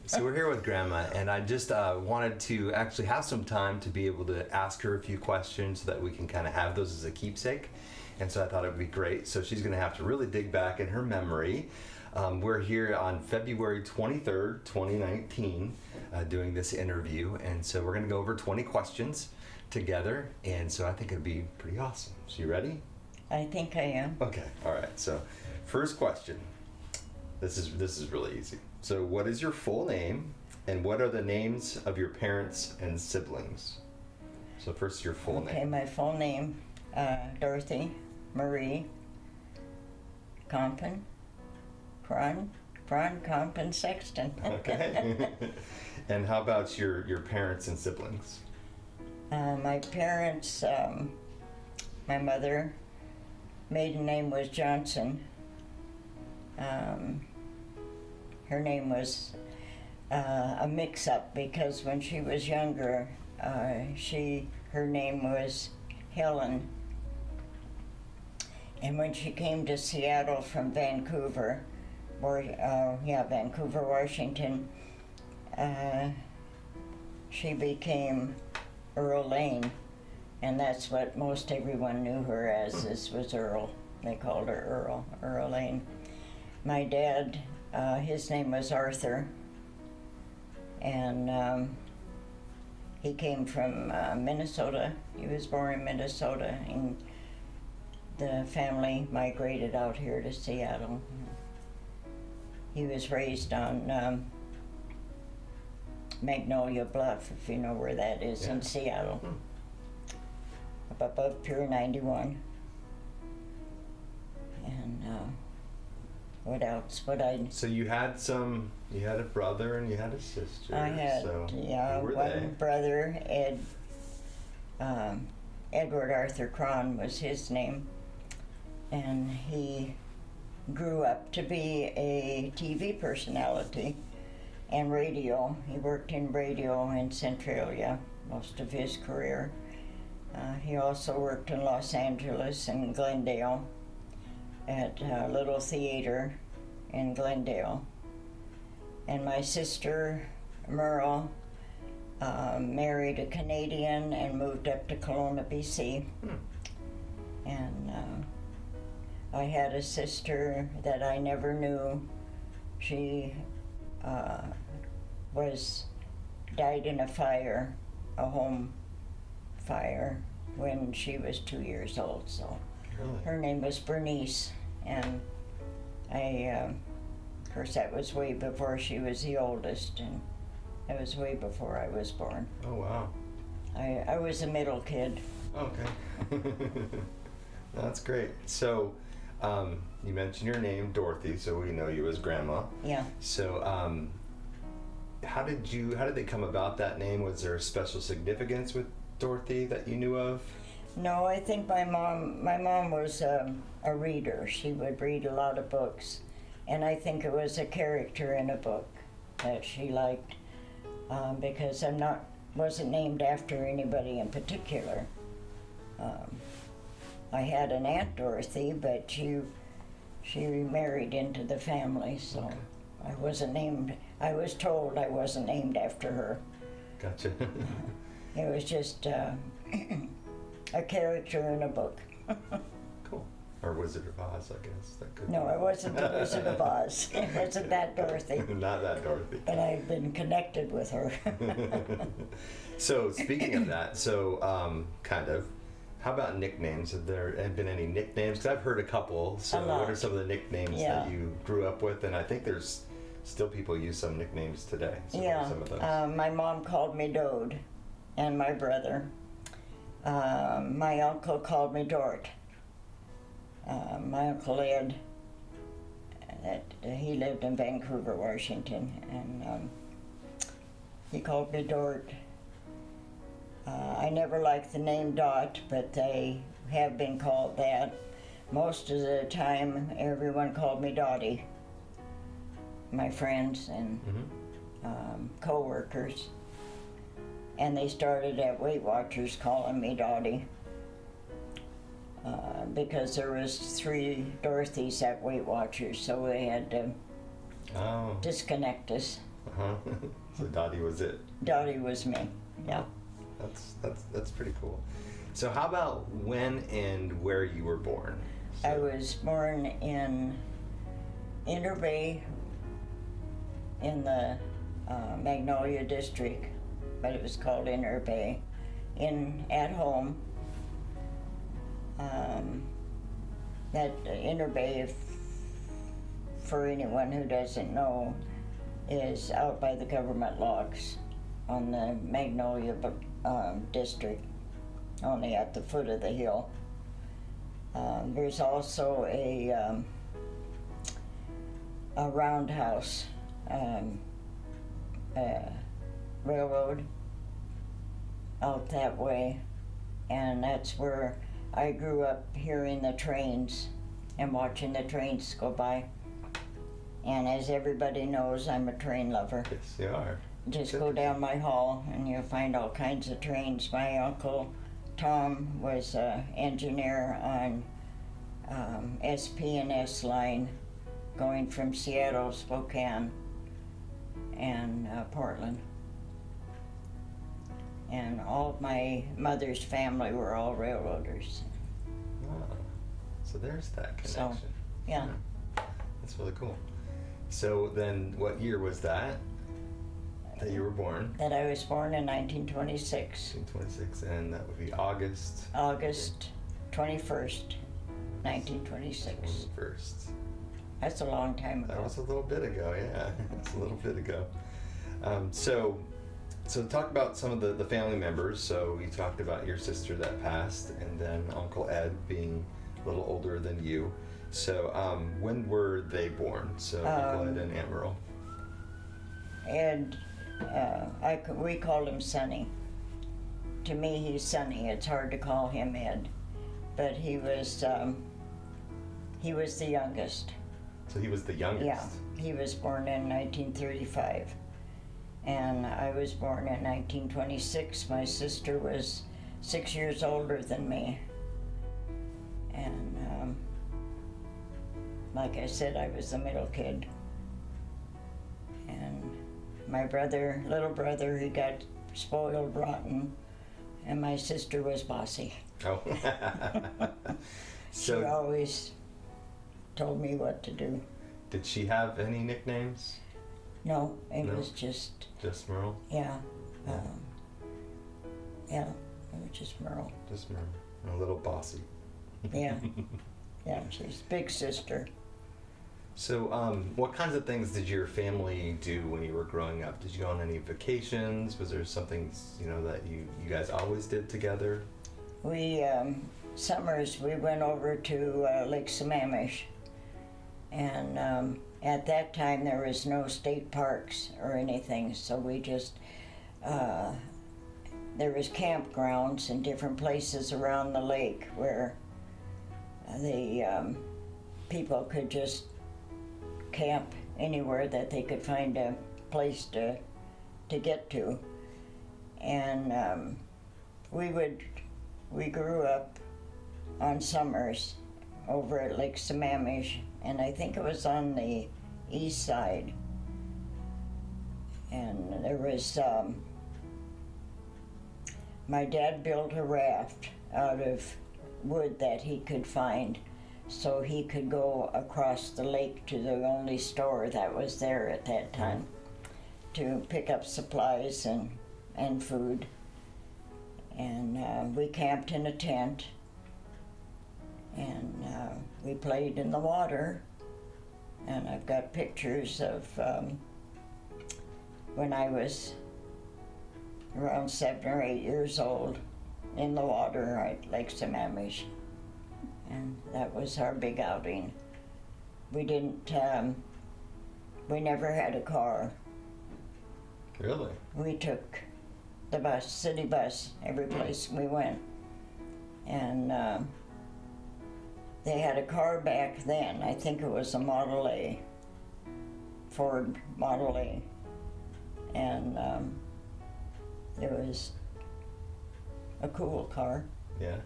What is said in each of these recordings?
So we're here with Grandma, and I just wanted to actually have some time to be able to ask her a few questions so that we can kind of have those as a keepsake. And so I thought it would be great. So she's going to have to really dig back in her memory. We're here on February 23rd, 2019, doing this interview. And so we're going to go over 20 questions together. And so I think it'd be pretty awesome. So you ready? I think I am. Okay. All right. So first question. This is really easy. So what is your full name, and what are the names of your parents and siblings? So first, your full name. Okay, my full name, Dorothy Marie Compton, Compton Sexton. Okay. And how about your parents and siblings? My parents, my mother, maiden name was Johnson. Her name was a mix-up because when she was younger, her name was Helen. And when she came to Seattle from Vancouver, Washington, she became Earl Lane, and that's what most everyone knew her as, was Earl. They called her Earl Lane. My dad, his name was Arthur, and he came from Minnesota. He was born in Minnesota, and the family migrated out here to Seattle. He was raised on Magnolia Bluff, if you know where that is, in Seattle, up above Pier 91. And what else? So you had a brother and you had a sister. I had, one brother, Edward Arthur Cron was his name, and he grew up to be a TV personality and radio. He worked in radio in Centralia most of his career. He also worked in Los Angeles and Glendale at a little theater in Glendale. And my sister, Merle, married a Canadian and moved up to Kelowna, BC. And I had a sister that I never knew. She died in a fire, a home fire, when she was 2 years old. So Really? Her name was Bernice, and of course that was way before she was the oldest, and that was way before I was born. Oh, wow. I was a middle kid. Okay. That's great. So, you mentioned your name, Dorothy, so we know you as Grandma. Yeah. So, how did they come about that name? Was there a special significance with Dorothy that you knew of? No, I think my mom was a reader. She would read a lot of books, and I think it was a character in a book that she liked, because wasn't named after anybody in particular. I had an Aunt Dorothy, but she remarried into the family, so okay. I was told I wasn't named after her. Gotcha. It was just a character in a book. Cool. Or Wizard of Oz, I guess. That could No, it wasn't the Wizard of Oz. It wasn't that Dorothy. Not that Dorothy. But I've been connected with her. So, speaking of that, how about nicknames? Have there been any nicknames? Because I've heard a couple. So, what are some of the nicknames that you grew up with? And I think there's still people use some nicknames today. So what are some of those? My mom called me Dode, and my brother. My uncle called me Dort. My Uncle Ed, he lived in Vancouver, Washington, and he called me Dort. I never liked the name Dot, but they have been called that. Most of the time, everyone called me Dottie. My friends and co-workers. And they started at Weight Watchers calling me Dottie. Because there was 3 Dorothys at Weight Watchers, so they had to disconnect us. Uh-huh. So Dottie was it. Dottie was me. Yeah. That's pretty cool. So how about when and where you were born? So, I was born in Inner Bay in the Magnolia district, but it was called Inner Bay, at home. That Inner Bay, for anyone who doesn't know, is out by the government logs on the Magnolia district, only at the foot of the hill. There's also a roundhouse railroad out that way, and that's where I grew up hearing the trains and watching the trains go by. And as everybody knows, I'm a train lover. yes, you are. Just go down my hall and you'll find all kinds of trains. My uncle Tom was an engineer on SP&S line going from Seattle, Spokane, and Portland. And all of my mother's family were all railroaders. Oh, so there's that connection. So, yeah. That's really cool. So then what year was that you were born? That I was born in 1926. 1926, and that would be August August 21st, 1926. 21st. That's a long time ago. That was a little bit ago, yeah. That's a little bit ago. So talk about some of the family members. So you talked about your sister that passed, and then Uncle Ed being a little older than you. So when were they born? So Uncle Ed and Aunt Merle. Ed, we called him Sonny. To me, he's Sonny. It's hard to call him Ed, but he was the youngest. So he was the youngest. Yeah, he was born in 1935, and I was born in 1926. My sister was 6 years older than me, and like I said, I was the middle kid. And my little brother, he got spoiled rotten, and my sister was bossy. Oh. She always told me what to do. Did she have any nicknames? No, it No? was just, Just Merle? yeah. Yeah, it was just Merle. Just Merle. A little bossy. Yeah. Yeah, she's big sister. So, what kinds of things did your family do when you were growing up? Did you go on any vacations? Was there something, that you guys always did together? We, summers, we went over to Lake Sammamish. And at that time, there was no state parks or anything, so we just, there was campgrounds in different places around the lake where the people could just camp anywhere that they could find a place to get to. And we grew up on summers over at Lake Sammamish, and I think it was on the east side. And there was, my dad built a raft out of wood that he could find, so he could go across the lake to the only store that was there at that time to pick up supplies and food. And we camped in a tent, and we played in the water. And I've got pictures of when I was around 7 or 8 years old in the water at Lake Sammamish. And that was our big outing. We never had a car. Really? We took the city bus, every place we went. And they had a car back then. I think it was a Model A, Ford Model A. And it was a cool car. Yeah.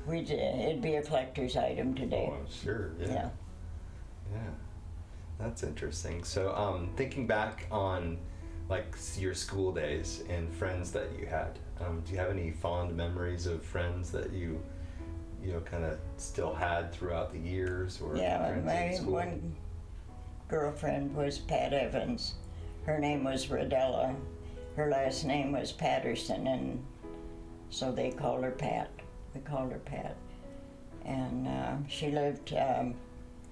It'd be a collector's item today. Oh, I'm sure. Yeah. Yeah. Yeah. That's interesting. So, thinking back on like your school days and friends that you had, do you have any fond memories of friends that you know, kind of still had throughout the years, or Yeah, friends my in school? one girlfriend was Pat Evans. Her name was Rodella. Her last name was Patterson, and so they called her Pat. We called her Pat. And she lived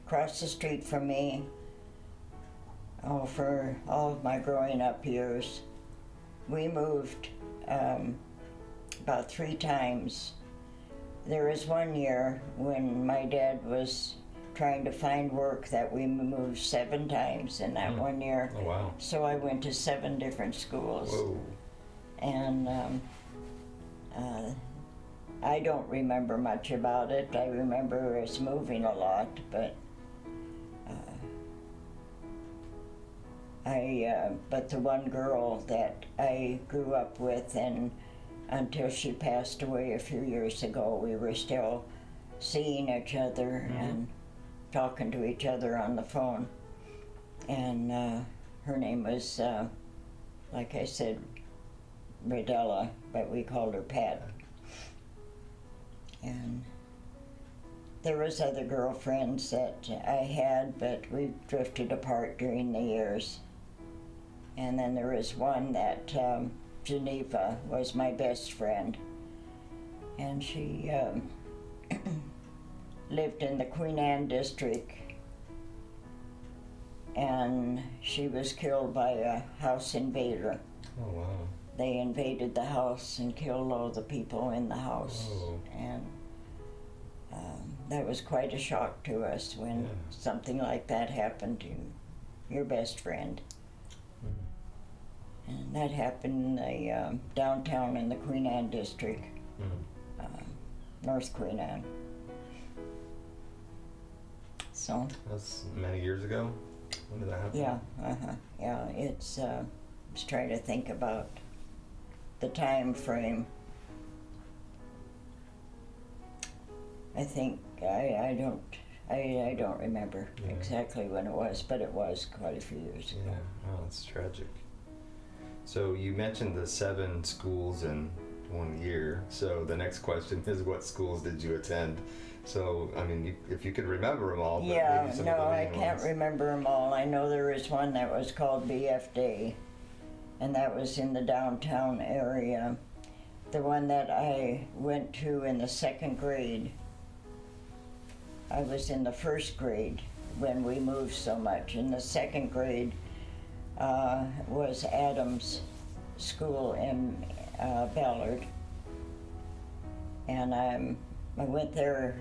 across the street from me for all of my growing up years. We moved about 3 times. There was one year when my dad was trying to find work that we moved 7 times in that one year. Oh, wow. So I went to 7 different schools. Whoa. And I don't remember much about it. I remember us moving a lot, but but the one girl that I grew up with, and until she passed away a few years ago, we were still seeing each other and talking to each other on the phone. And her name was, like I said, Rodella, but we called her Pat. And there was other girlfriends that I had, but we drifted apart during the years. And then there was one that Geneva was my best friend, and she lived in the Queen Anne district, and she was killed by a house invader. Oh, wow. They invaded the house and killed all the people in the house. Whoa. And that was quite a shock to us when something like that happened to your best friend. And that happened in the downtown in the Queen Anne district, North Queen Anne. So. That's many years ago. When did that happen? Yeah, it's, I was trying to think about the time frame. I think, I don't remember exactly when it was, but it was quite a few years ago. Yeah, oh, that's tragic. So you mentioned the 7 schools in 1 year. So the next question is, what schools did you attend? So, I mean, if you could remember them all, but Yeah, maybe some no, of the I main can't ones. remember them all. I know there was one that was called BF Day, and that was in the downtown area. The one that I went to in the 2nd grade, I was in the 1st grade when we moved so much. In the 2nd grade was Adams School in Ballard, and I went there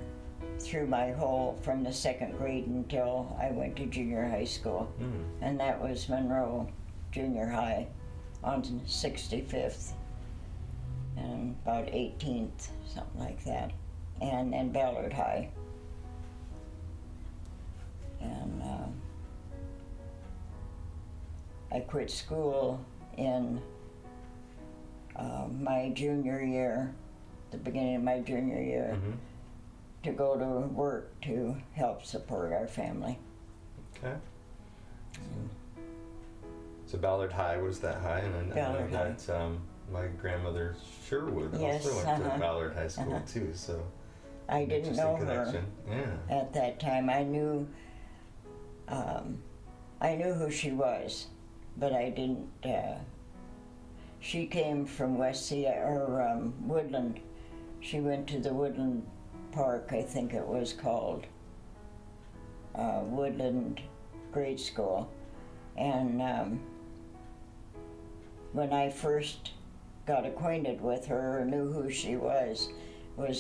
through my whole, from the 2nd grade until I went to junior high school, and that was Monroe Junior High on 65th and about 18th, something like that, and then Ballard High. And I quit school in my junior year, the beginning of my junior year, to go to work to help support our family. Okay. So Ballard High was that high, and then I know Ballard High. that my grandmother Sherwood Yes, also went to Ballard High School too. So I an didn't interesting know her connection. Yeah. at that time. I knew who she was, but I didn't. She came from Woodland. She went to the Woodland Park, I think it was called, Woodland Grade School. And when I first got acquainted with her, or knew who she was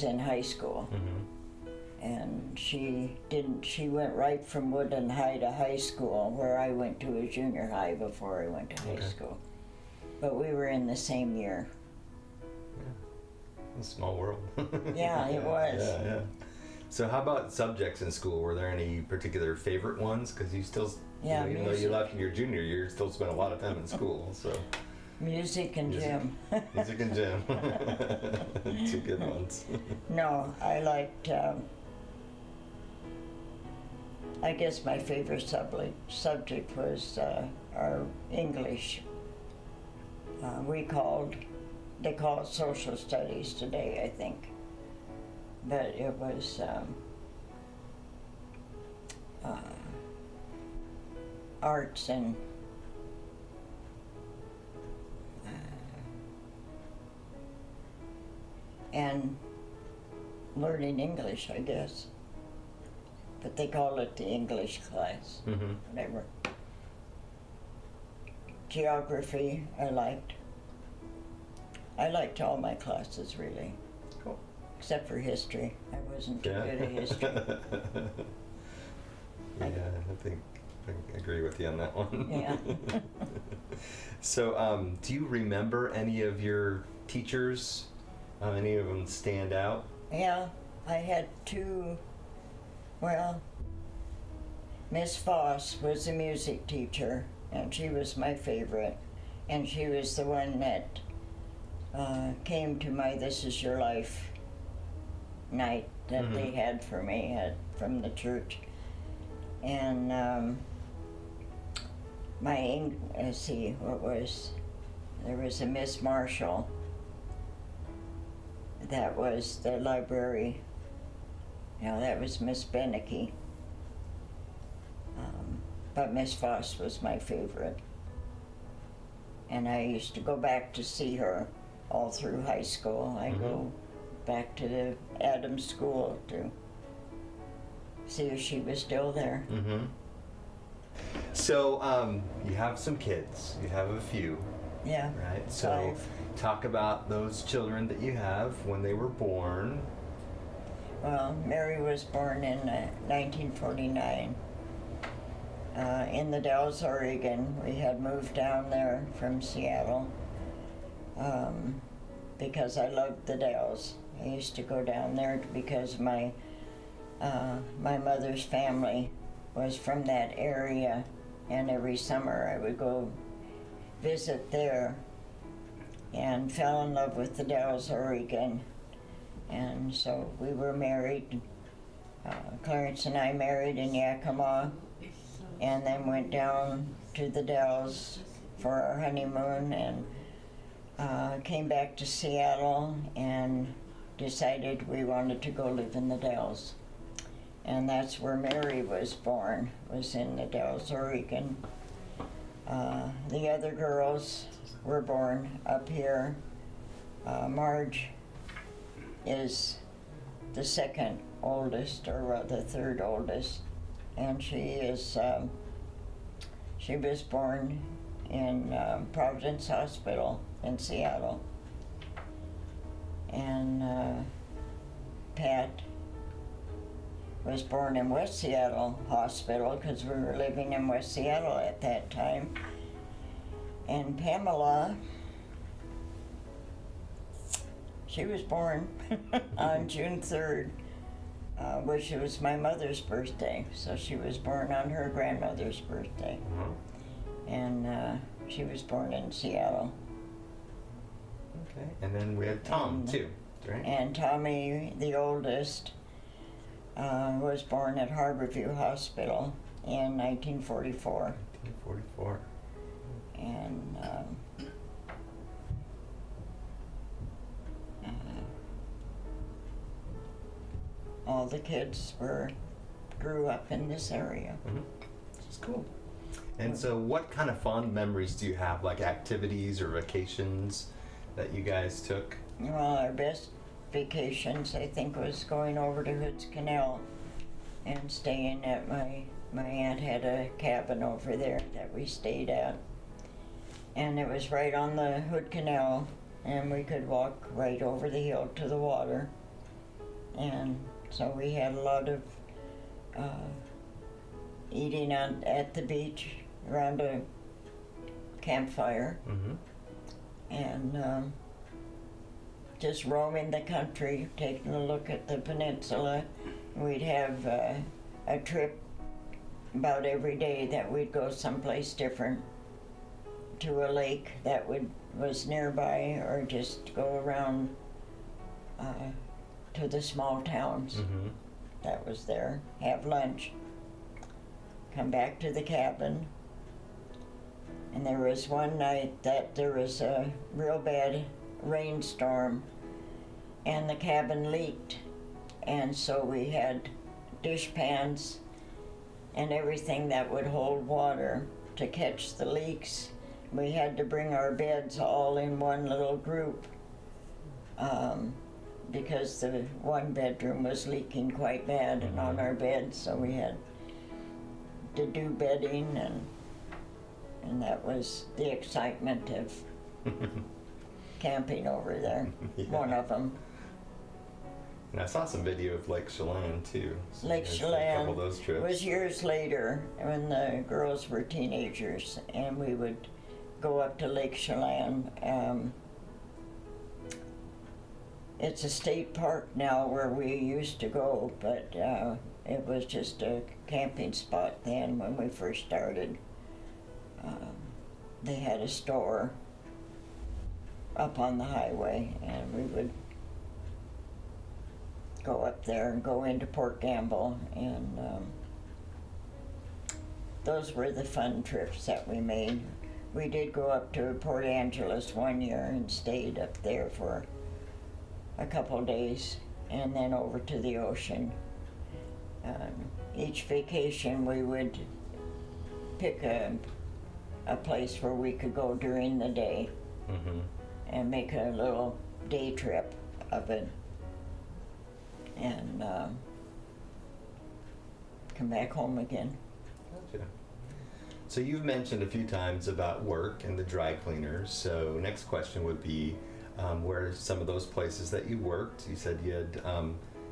in high school. And she went right from Woodland High to high school, where I went to a junior high before I went to high school. But we were in the same year. A small world. Yeah, it was. Yeah. So how about subjects in school? Were there any particular favorite ones? Because you still, even though you left your junior year, you still spent a lot of time in school. So Music and gym. Music and gym. 2 good ones. No, I liked I guess my favorite subject was our English. They call it social studies today, I think. But it was arts and learning English, I guess. But they call it the English class, whatever. Geography, I liked. I liked all my classes, really. Cool. Except for history. I wasn't too good at history. Yeah, I think I agree with you on that one. Yeah. So, do you remember any of your teachers? Any of them stand out? Yeah, I had two. Well, Miss Foss was a music teacher, and she was my favorite. And she was the one that came to my This Is Your Life night that they had for me from the church. And let's see, there was a Miss Marshall that was the library. That was Miss Beneke. But Miss Foss was my favorite. And I used to go back to see her all through high school. I go back to the Adams School to see if she was still there. So, you have some kids. You have a few. Yeah. Right? So, 5. talk about those children that you have when they were born. Well, Mary was born in 1949 in the Dalles, Oregon. We had moved down there from Seattle because I loved the Dalles. I used to go down there because my mother's family was from that area, and every summer I would go visit there and fell in love with the Dalles, Oregon. And so we were married. Clarence and I married in Yakima, and then went down to the Dalles for our honeymoon, and came back to Seattle and decided we wanted to go live in the Dalles. And that's where Mary was born, was in the Dalles, Oregon. The other girls were born up here. Marge is the second oldest, or rather third oldest, and she was born in Providence Hospital in Seattle. And Pat was born in West Seattle Hospital because we were living in West Seattle at that time. And Pamela, she was born on June 3rd, which was my mother's birthday. So she was born on her grandmother's birthday. And she was born in Seattle. Okay, and then we have Tom, too, right? And Tommy, the oldest, was born at Harborview Hospital in 1944. 1944. And all the kids grew up in this area. Which is cool. And so what kind of fond memories do you have, like activities or vacations that you guys took? Well, our best vacations, I think, was going over to Hood's Canal and staying at my aunt had a cabin over there that we stayed at. And it was right on the Hood Canal, and we could walk right over the hill to the water. And so we had a lot of eating at the beach around a campfire. And just roaming the country, taking a look at the peninsula. We'd have a trip about every day that we'd go someplace different, to a lake that was nearby, or just go around to the small towns that was there, have lunch. come back to the cabin. And there was one night that there was a real bad rainstorm and the cabin leaked. And so we had dishpans and everything that would hold water to catch the leaks. We had to bring our beds all in one little group because the one bedroom was leaking quite bad and on our beds, so we had to do bedding, and that was the excitement of camping over there. Yeah. One of them. And I saw some video of Lake Chelan too. So Lake you guys did a Chelan couple of those trips. was years later when the girls were teenagers, and we would go up to Lake Chelan. It's a state park now where we used to go, but it was just a camping spot then when we first started. They had a store up on the highway, and we would go up there and go into Port Gamble, and those were the fun trips that we made. We did go up to Port Angeles one year and stayed up there for a couple days, and then over to the ocean. Each vacation we would pick a place where we could go during the day and make a little day trip of it, and come back home again. Gotcha. So you've mentioned a few times about work and the dry cleaners. So next question would be, where are some of those places that you worked? You said you had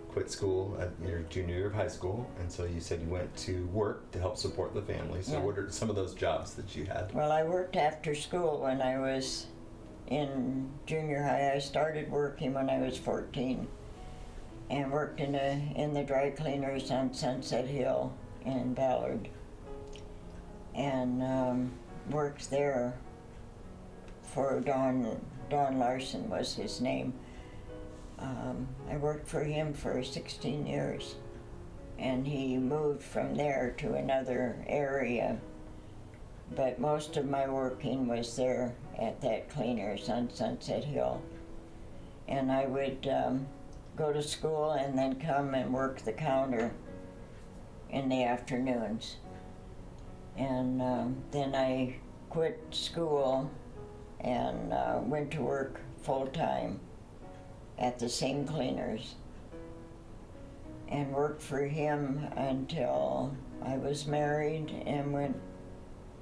quit school at your junior year of high school, and so you said you went to work to help support the family. So Yeah. what are some of those jobs that you had? Well, I worked after school when I was in junior high. I started working when I was 14 and worked in the dry cleaners on Sunset Hill in Ballard, and worked there for Don Larson was his name. I worked for him for 16 years, and he moved from there to another area, but most of my working was there at that cleaners on Sunset Hill. And I would go to school and then come and work the counter in the afternoons. And then I quit school and went to work full-time at the same cleaners, and worked for him until I was married and went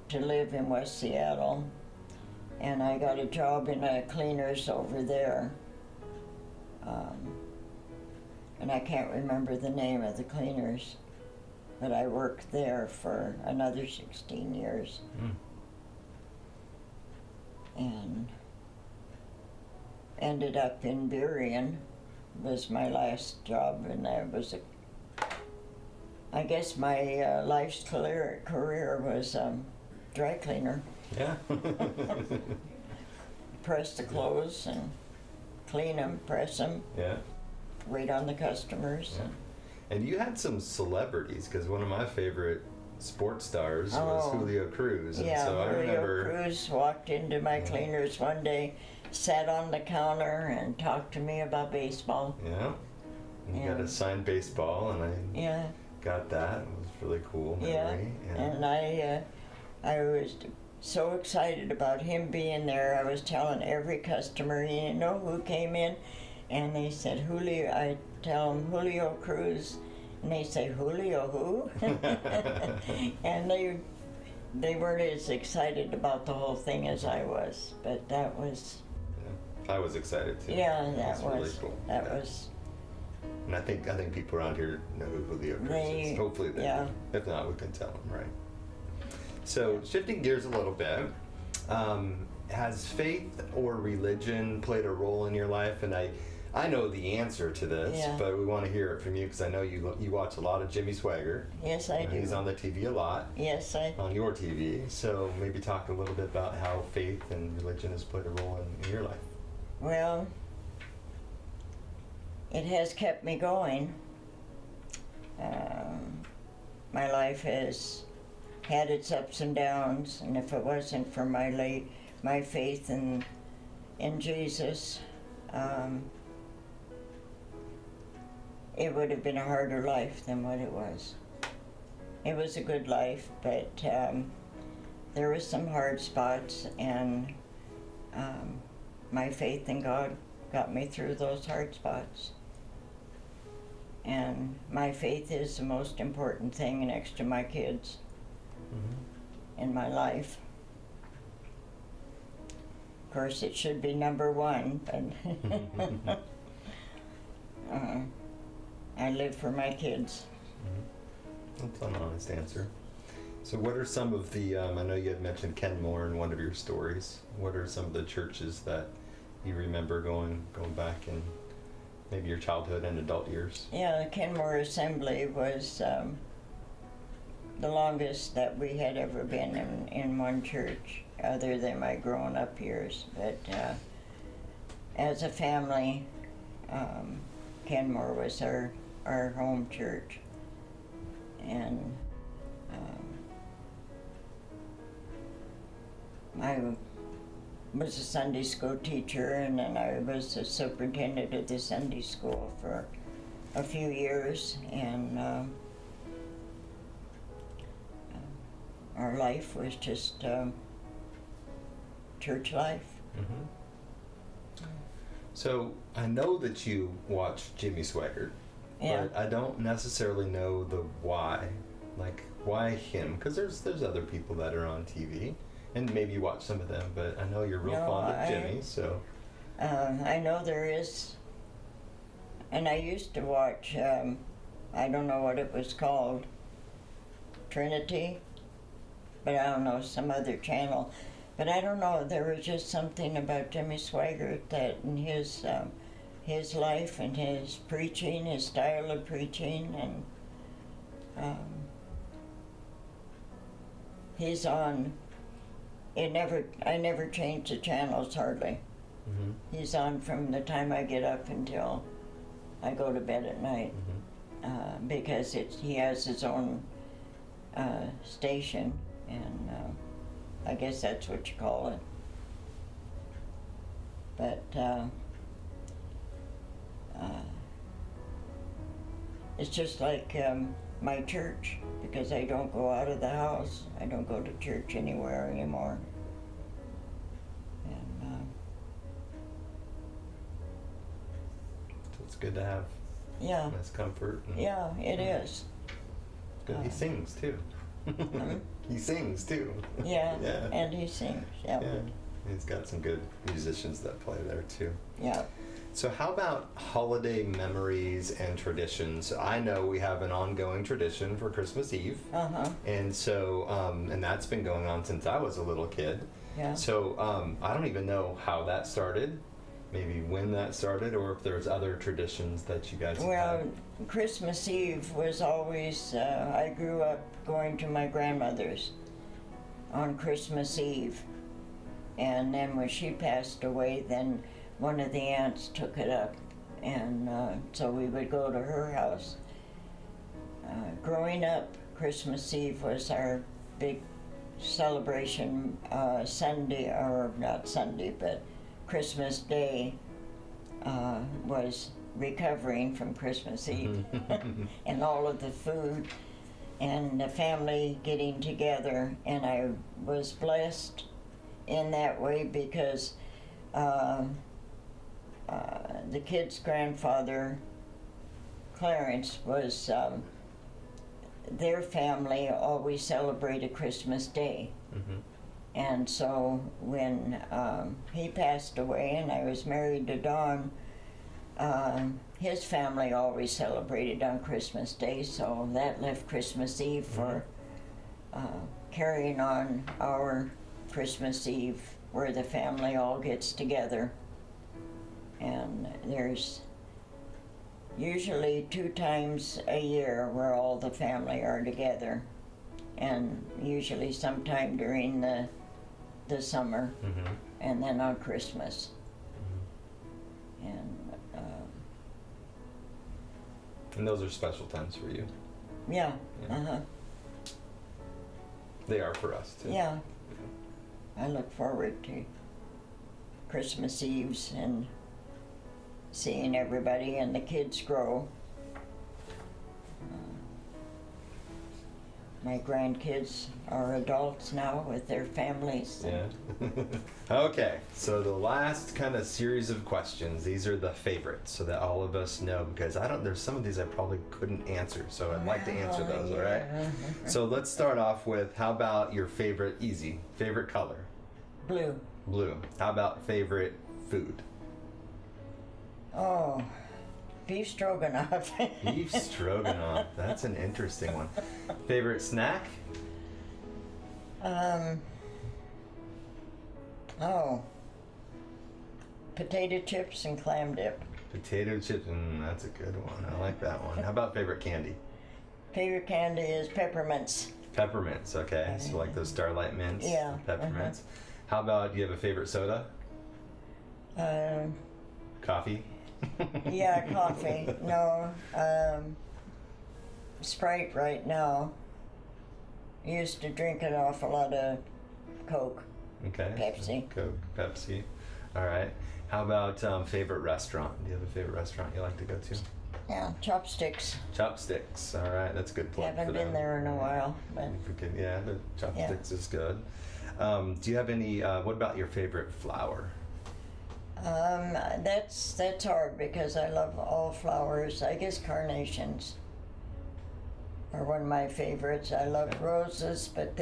to live in West Seattle. And I got a job in a cleaners over there. And I can't remember the name of the cleaners, but I worked there for another 16 years. And ended up in Burien was my last job, and I was I guess my life's career was dry cleaner. Yeah. Press the clothes and clean them, press them, Yeah. wait on the customers. Yeah. And you had some celebrities, because one of my favorite sports stars was Julio Cruz, and Yeah, so I remember Julio Cruz walked into my cleaners one day, sat on the counter and talked to me about baseball. Yeah. You got a signed baseball, and I got that. It was really cool memory. Yeah. And I was so excited about him being there. I was telling every customer, you know who came in? And they said, Julio. I tell them, Julio Cruz. And they say, Julio who? And they weren't as excited about the whole thing as I was, but that was... I was excited too. Yeah, that was really cool. That was... And I think people around here know who Julio Cruz is. Hopefully they do. If not, we can tell them, right? So shifting gears a little bit, has faith or religion played a role in your life? And I know the answer to this, but we want to hear it from you, because I know you watch a lot of Jimmy Swaggart. Yes, I do. He's on the TV a lot. Yes, on your TV. So maybe talk a little bit about how faith and religion has played a role in your life. Well, it has kept me going. My life has had its ups and downs, and if it wasn't for my faith in Jesus, it would have been a harder life than what it was. It was a good life, but there were some hard spots, and my faith in God got me through those hard spots. And my faith is the most important thing next to my kids in my life. Of course, it should be number one, but I live for my kids. That's an honest answer. So what are some of the, I know you had mentioned Kenmore in one of your stories. What are some of the churches that you remember going back in maybe your childhood and adult years? Yeah, the Kenmore Assembly was the longest that we had ever been in one church, other than my growing up years. But as a family, Kenmore was our home church. And I was a Sunday school teacher, and then I was the superintendent of the Sunday school for a few years, and our life was just church life. So I know that you watched Jimmy Swaggart, Yeah. but I don't necessarily know the why. Like, why him? Because there's other people that are on TV, and maybe you watch some of them, but I know you're real No, fond of Jimmy, so. I know there is, and I used to watch, I don't know what it was called, Trinity, but I don't know, some other channel. But I don't know, there was just something about Jimmy Swaggart that in his life and his preaching, his style of preaching, and he's on, I never changed the channels hardly. He's on from the time I get up until I go to bed at night, because he has his own station, and I guess that's what you call it. But it's just like my church, because I don't go out of the house. I don't go to church anywhere anymore. And So it's good to have yeah, nice comfort. And yeah, it is. good. He sings too. He sings too. Yeah, Yeah. and he sings. Yeah. Yeah. He's got some good musicians that play there too. Yeah. So how about holiday memories and traditions? I know we have an ongoing tradition for Christmas Eve. And so, and that's been going on since I was a little kid. Yeah. So I don't even know how that started, maybe when that started, or if there's other traditions that you guys have Well, had. Christmas Eve was always, I grew up going to my grandmother's on Christmas Eve. And then when she passed away, then one of the aunts took it up. And so we would go to her house. Growing up, Christmas Eve was our big celebration. Sunday, or not Sunday, but Christmas Day was recovering from Christmas Eve and all of the food and the family getting together. And I was blessed in that way because the kid's grandfather, Clarence, was, their family always celebrated Christmas Day. And so when he passed away and I was married to Dawn, his family always celebrated on Christmas Day, so that left Christmas Eve for carrying on our Christmas Eve, where the family all gets together. And there's usually 2 times a year where all the family are together, and usually sometime during the summer, and then on Christmas. And those are special times for you. Yeah. Yeah. They are for us too. Yeah. I look forward to Christmas Eves and seeing everybody and the kids grow. My grandkids are adults now with their families. Yeah. Okay, so the last kind of series of questions, these are the favorites so that all of us know, because there's some of these I probably couldn't answer, so I'd like to answer those, all right? So let's start off with, how about your favorite color? Blue. Blue. How about favorite food? Oh, beef stroganoff. Beef stroganoff. That's an interesting one. Favorite snack? Potato chips and clam dip. Potato chips. That's a good one. I like that one. How about favorite candy? Favorite candy is peppermints. Peppermints. Okay. So like those Starlight Mints. Yeah. Peppermints. How about, do you have a favorite soda? Coffee? Yeah, coffee. No, Sprite right now. Used to drink an awful lot of Coke. Okay. Pepsi. Coke, Pepsi. All right. How about favorite restaurant? Do you have a favorite restaurant you like to go to? Yeah, Chopsticks. Chopsticks. All right. That's a good plug Haven't for been them. there in a while, but If we could, yeah, the Chopsticks is good. Do you have any, what about your favorite flower? that's hard because I love all flowers. I guess carnations are one of my favorites. I love roses, but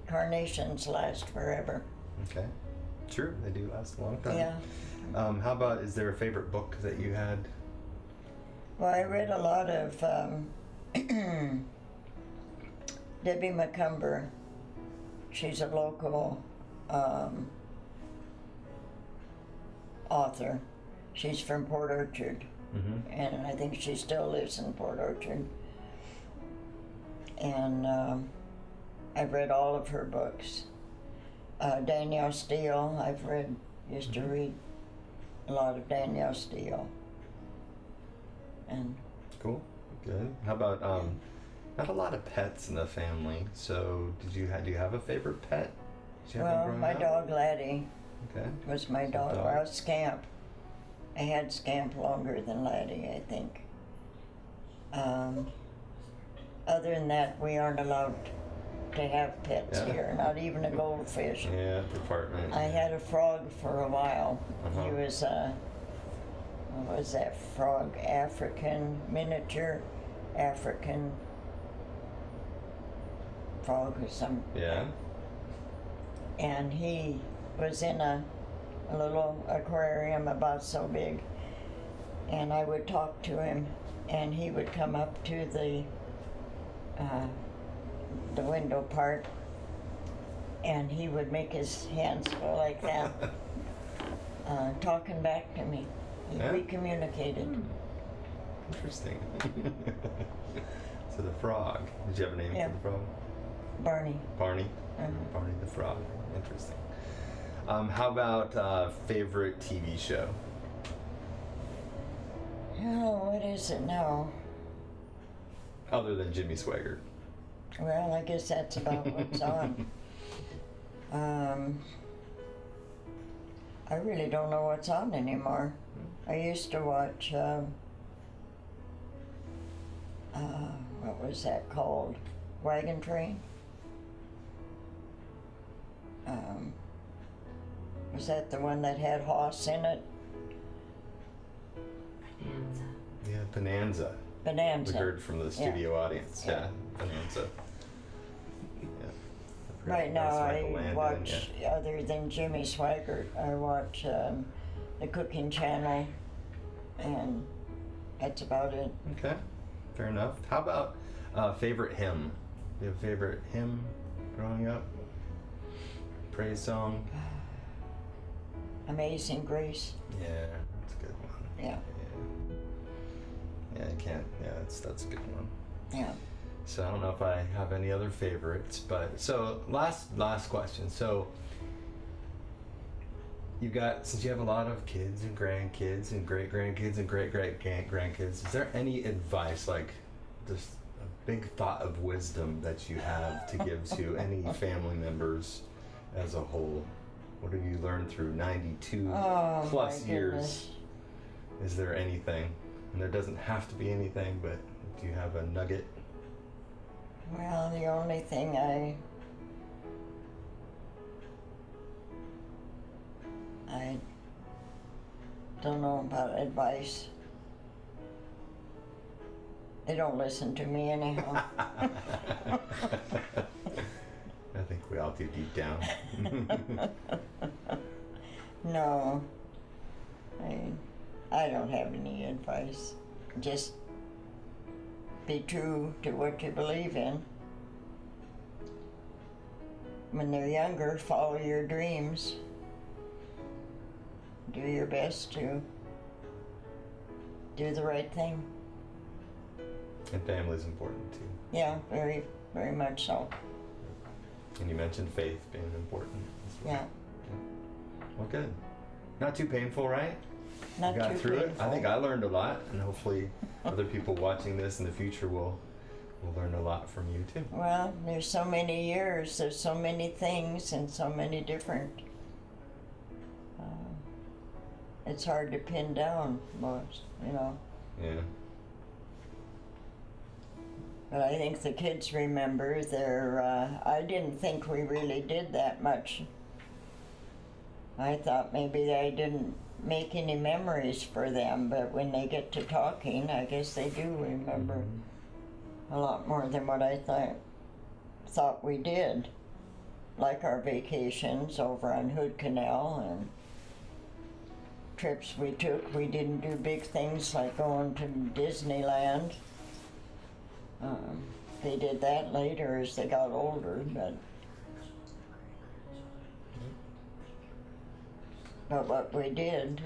carnations last forever. Okay. True, they do last a long time. Yeah. How about, is there a favorite book that you had? Well, I read a lot of Debbie McCumber. She's a local author. She's from Port Orchard, and I think she still lives in Port Orchard. And I've read all of her books. Danielle Steele, used to read a lot of Danielle Steele. And Cool, good. How about, not a lot of pets in the family, so do you have a favorite pet? Did you have one well, growing my up? dog Laddie Okay. was my dog. dog. Well, Scamp. I had Scamp longer than Laddie, I think. Other than that, we aren't allowed to have pets Yeah. here, not even a goldfish. Yeah, department. I had a frog for a while. Uh-huh. He was what was that frog? Miniature African frog or some. Yeah. And he was in a little aquarium about so big. And I would talk to him, and he would come up to the window part, and he would make his hands go like that, talking back to me. Yeah? We communicated. Interesting. So the frog. Did you have a name Yeah. for the frog? Barney. Barney? Barney the frog. Interesting. How about favorite TV show? Oh, what is it now? Other than Jimmy Swaggart. Well, I guess that's about what's on. I really don't know what's on anymore. I used to watch, what was that called? Wagon Train? Was that the one that had Hoss in it? Yeah, Bonanza. Bonanza. We heard from the studio audience. Yeah, Bonanza. Yeah. Right now, That's I Michael Landon, watch, other than Jimmy Swaggart, I watch the Cooking Channel, and that's about it. Okay, fair enough. How about favorite hymn? Do you have a favorite hymn growing up? Praise song? Amazing Grace. Yeah, that's a good one. Yeah, Yeah, I can't. Yeah, that's a good one. yeah. So I don't know if I have any other favorites, but so last question. So since you have a lot of kids and grandkids and great grandkids and great grandkids, is there any advice, like just a big thought of wisdom that you have to give to any family members as a whole? What have you learned through 92 plus years? Is there anything? And there doesn't have to be anything, but do you have a nugget? Well, the only thing I don't know about advice. They don't listen to me anyhow. I think we all do deep down. No, I don't have any advice. Just be true to what you believe in. When they're younger, follow your dreams. Do your best to do the right thing. And family's important too. Yeah, very, very much so. And you mentioned faith being important as well. Yeah. Well, good. Not too painful, right? Not You got too through it. painful. I think I learned a lot, and hopefully other people watching this in the future will learn a lot from you too. Well, there's so many years, there's so many things, and so many different. It's hard to pin down most, you know. Yeah. But I think the kids remember I didn't think we really did that much. I thought maybe I didn't make any memories for them, but when they get to talking, I guess they do remember a lot more than what I thought we did. Like our vacations over on Hood Canal and trips we took. We didn't do big things like going to Disneyland. They did that later as they got older, but what we did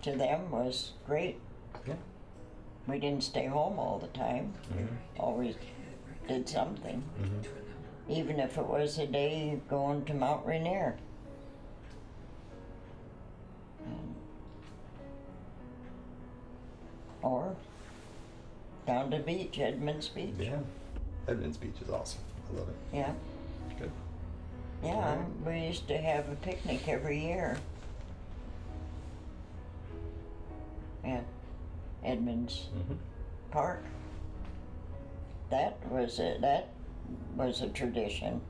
to them was great. Yeah. We didn't stay home all the time. We always did something, even if it was a day going to Mount Rainier. Or down to the beach, Edmonds Beach. Yeah. Edmonds Beach is awesome. I love it. Yeah. Good. Yeah, we used to have a picnic every year at Edmonds Park. That was a tradition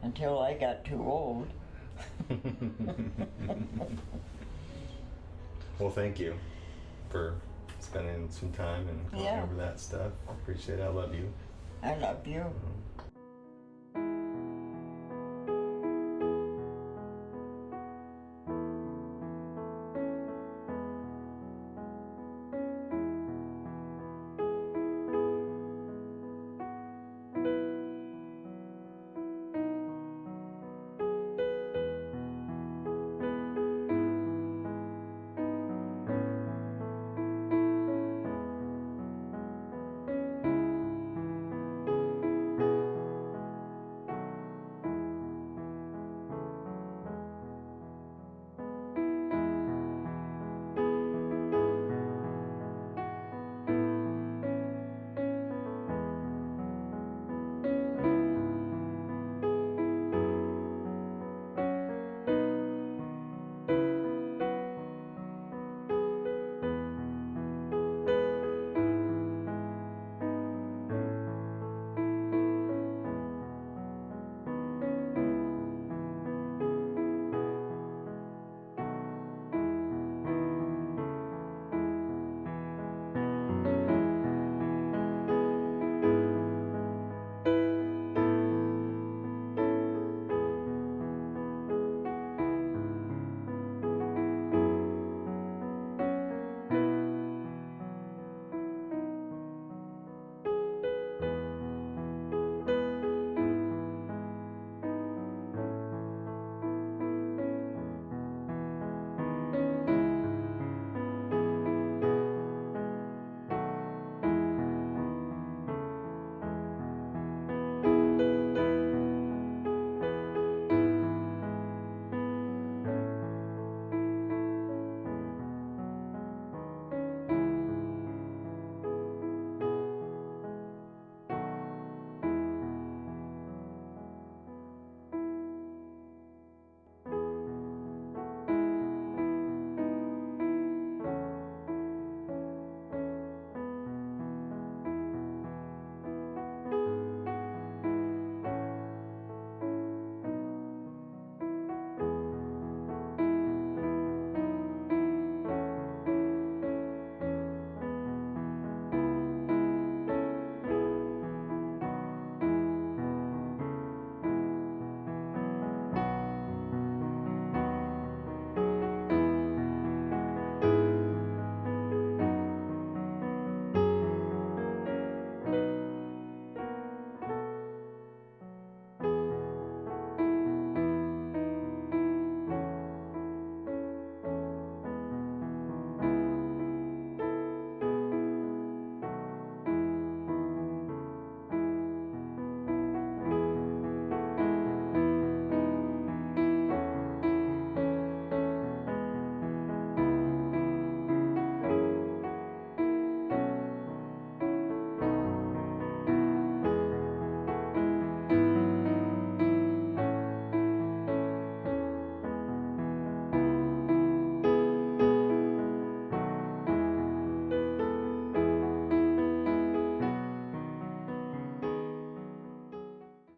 until I got too old. Well, thank you for spending some time and going over that stuff. I appreciate it. I love you. I love you.